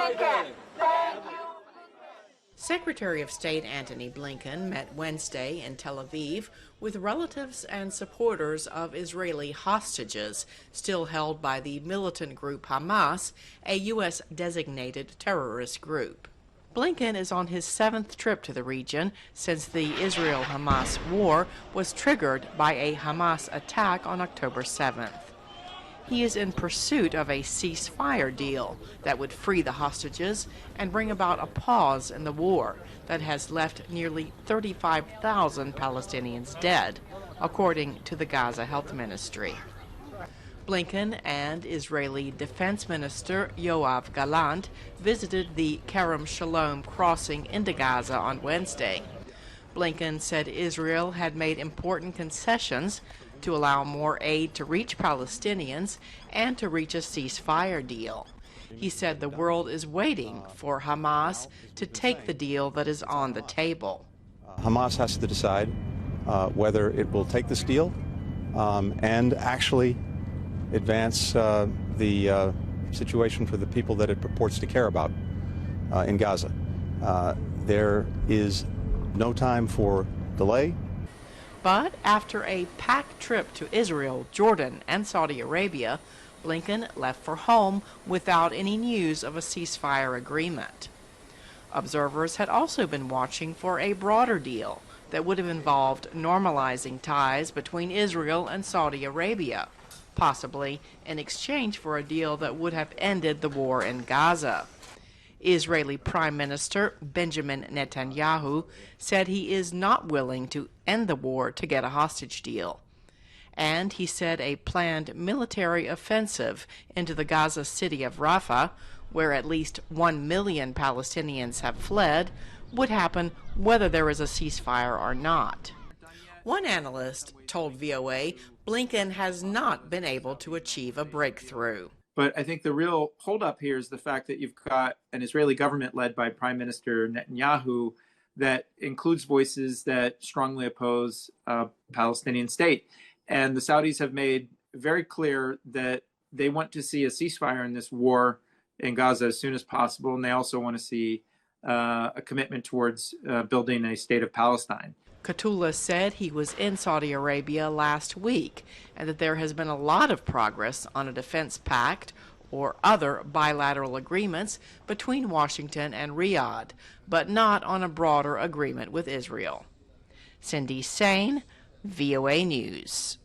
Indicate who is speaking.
Speaker 1: Blinken. Thank you.
Speaker 2: Secretary of State Antony Blinken met Wednesday in Tel Aviv with relatives and supporters of Israeli hostages still held by the militant group Hamas, a U.S.-designated terrorist group. Blinken is on his 7th trip to the region since the Israel-Hamas war was triggered by a Hamas attack on October 7th. He is in pursuit of a ceasefire deal that would free the hostages and bring about a pause in the war that has left nearly 35,000 Palestinians dead, according to the Gaza Health Ministry. Blinken and Israeli Defense Minister Yoav Gallant visited the Kerem Shalom crossing into Gaza on Wednesday. Blinken said Israel had made important concessions to allow more aid to reach Palestinians and to reach a ceasefire deal. He said the world is waiting for Hamas to take the deal that is on the table.
Speaker 3: Hamas has to decide whether it will take this deal and actually advance the situation for the people that it purports to care about in Gaza. There is no time for delay.
Speaker 2: But after a packed trip to Israel, Jordan, and Saudi Arabia, Blinken left for home without any news of a ceasefire agreement. Observers had also been watching for a broader deal that would have involved normalizing ties between Israel and Saudi Arabia, possibly in exchange for a deal that would have ended the war in Gaza. Israeli Prime Minister Benjamin Netanyahu said he is not willing to end the war to get a hostage deal. And he said a planned military offensive into the Gaza city of Rafah, where at least 1 million Palestinians have fled, would happen whether there is a ceasefire or not. One analyst told VOA Blinken has not been able to achieve a breakthrough.
Speaker 4: But I think the real holdup here is the fact that you've got an Israeli government led by Prime Minister Netanyahu that includes voices that strongly oppose a Palestinian state. And the Saudis have made very clear that they want to see a ceasefire in this war in Gaza as soon as possible. And they also want to see a commitment towards building a state of Palestine.
Speaker 2: Katula said he was in Saudi Arabia last week and that there has been a lot of progress on a defense pact or other bilateral agreements between Washington and Riyadh, but not on a broader agreement with Israel. Cindy Saine, VOA News.